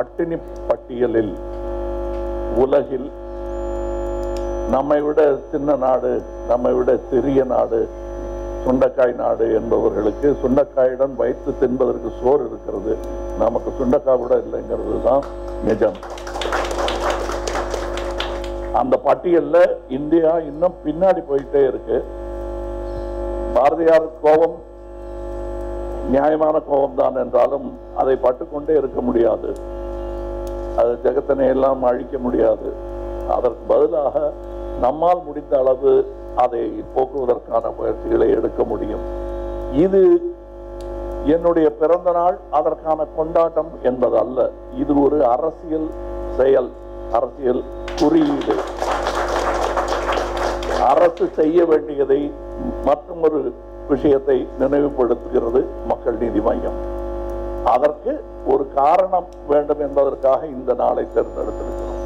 பட்டினி பட்டியலில் உலகில் நம்மை விட சின்ன நாடு, நம்மை விட சிறிய நாடு, சுண்டைக்காய் நாடு என்பவர்களுக்கு சுண்டைக்காயுடன் வைத்து தின்பதற்கு சோறு இருக்கிறது. நமக்கு சுண்டைக்காய் கூட இல்லைங்கிறது தான் நிஜம். அந்த பட்டியல்ல இந்தியா இன்னும் பின்னாடி போயிட்டே இருக்கு. பாரதியார் கோபம் நியாயமான கோபம் தான் என்றாலும் அதை பட்டுக்கொண்டே இருக்க முடியாது. அது ஜெகத்தினை எல்லாம் அழிக்க முடியாது. அதற்கு பதிலாக நம்மால் முடிந்த அளவு அதை போக்குவதற்கான முயற்சிகளை எடுக்க முடியும். இது என்னுடைய பிறந்த நாள் அதற்கான கொண்டாட்டம் என்பது அல்ல. இது ஒரு அரசியல் செயல், அரசியல் குறியீடு. அரசு செய்ய வேண்டியதை மற்றும் ஒரு விஷயத்தை நினைவுபடுத்துகிறது மக்கள் நீதி மையம். அதற்கு ஒரு காரணம் வேண்டும் என்பதற்காக இந்த நாளை தேர்ந்தெடுத்திருக்கிறோம்.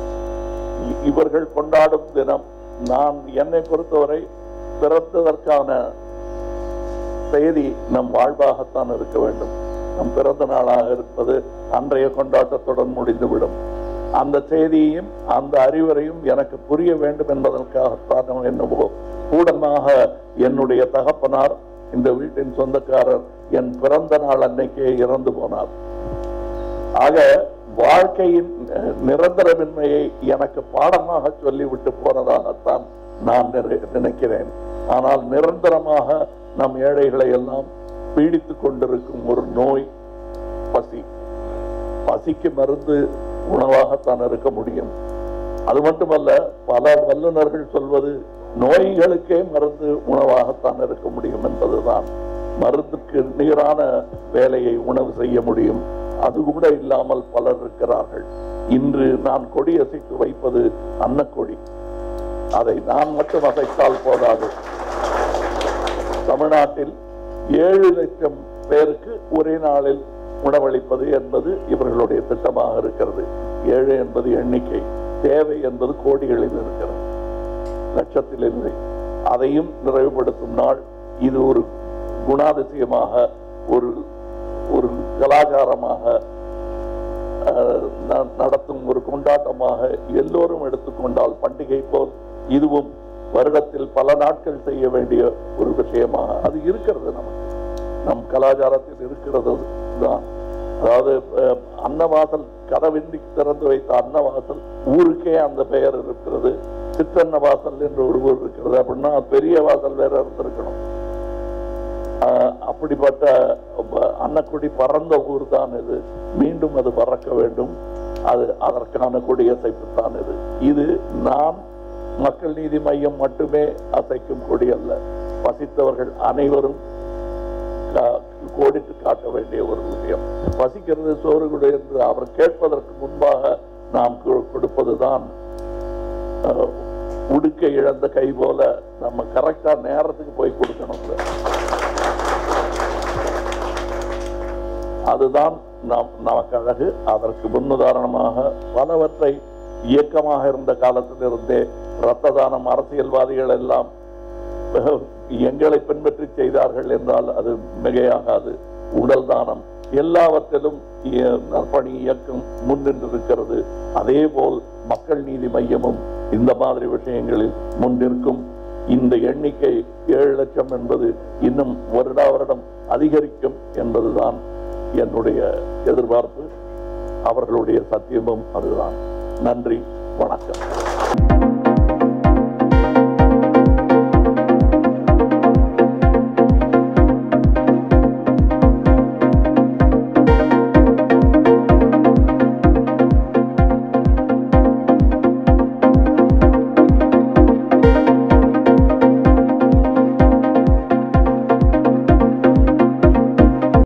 இவர்கள் கொண்டாடும் தினம், நான் என்னை பொறுத்தவரை பிறந்ததற்கான செய்தி நம் வாழ்வாகத்தான் இருக்க வேண்டும். நம் பிறந்த நாளாக இருப்பது அன்றைய கொண்டாட்டத்துடன் முடிந்துவிடும். அந்த செய்தியையும் அந்த அறிவுரையும் எனக்கு புரிய வேண்டும் என்பதற்காகத்தான் என்னவோ கூடமாக என்னுடைய தகப்பனார், இந்த வீட்டின் சொந்தக்காரர், என் பிறந்த நாள் அன்னைக்கே இறந்து போனார். ஆக வாழ்க்கையின் நிரந்தரமின்மையை எனக்கு பாடமாக சொல்லிவிட்டு போனதாகத்தான் நான் நினைக்கிறேன். ஆனால் நிரந்தரமாக நம் ஏழைகளை எல்லாம் பீடித்துக் கொண்டிருக்கும் ஒரு நோய் பசி. பசிக்கு மருந்து உணவாகத்தான் இருக்க முடியும். அது மட்டுமல்ல, பல வல்லுநர்கள் சொல்வது நோய்களுக்கே மருந்து உணவாகத்தான் இருக்க முடியும் என்பதுதான். மருந்துக்கு நிகரான வேலையை உணவு செய்ய முடியும். அது கூட இல்லாமல் பலர் இருக்கிறார்கள். இன்று நான் கொடி அசைத்து வைப்பது அன்னக்கொடி. அதை நான் மட்டும் அசைத்தால் போதாது. தமிழ்நாட்டில் 7 லட்சம் பேருக்கு ஒரே நாளில் உணவளிப்பது என்பது இவர்களுடைய திட்டமாக இருக்கிறது. 7 என்பது எண்ணிக்கை, தேவை என்பது கோடிகளில் இருக்கிறது, லட்சத்தில் இல்லை. அதையும் நிறைவுபடுத்தும் நாள் இது. ஒரு குணாதிசயமாக, ஒரு ஒரு கலாச்சாரமாக நடத்தும் ஒரு கொண்டாட்டமாக எல்லோரும் எடுத்துக்கொண்டால் பண்டிகை போல் இதுவும் வருடத்தில் பல நாட்கள் செய்ய வேண்டிய ஒரு விஷயமாக அது இருக்கிறது. நமக்கு நம் கலாச்சாரத்தில் இருக்கிறது தான். அதாவது அன்னவாசல், கதவின்றி திறந்து வைத்த அன்னவாசல், ஊருக்கே அந்த பெயர் இருக்கிறது. சிற்றன்ன வாசல் என்று ஒரு ஊர் இருக்கிறது. அப்படின்னா பெரிய வாசல் வேற இருந்திருக்கணும். அப்படிப்பட்ட அன்னக்குடி பறந்த ஊர் தான் இது. மீண்டும் அது பறக்க வேண்டும். அது அதற்கான கொடியசைப்பு தான் இது. இது நான் மக்கள் நீதி மையம் மட்டுமே அசைக்கும் கொடி அல்ல. பசித்தவர்கள் அனைவரும் கோடிட்டு காட்ட வேண்டிய ஒரு விஷயம். பசிக்கிறது சோறு கொடு என்று அவர் கேட்பதற்கு முன்பாக நாம் கொடுப்பதுதான் உடுக்க இழந்த கை போல. நம்ம கரெக்டா நேரத்துக்கு போய் கொடுக்கணும். அதுதான் நமக்கு அழகு. அதற்கு முன்னுதாரணமாக பலவற்றை இயக்கமாக இருந்த காலத்திலிருந்தே இரத்த தானம், அரசியல்வாதிகள் எல்லாம் எங்களை பின்பற்றி செய்தார்கள் என்றால் அது மிகையாகாது. உடல் தானம், எல்லாவற்றிலும் நற்பணி இயக்கம் முன்னின்றிருக்கிறது. அதே போல் மக்கள் நீதி மையமும் இந்த மாதிரி விஷயங்களில் முன்னிற்கும். இந்த எண்ணிக்கை 7 லட்சம் என்பது இன்னும் வருடம் அதிகரிக்கும் என்பதுதான் என்னுடைய எதிர்பார்ப்பு. அவர்களுடைய சத்தியமும் அதுதான். நன்றி, வணக்கம்.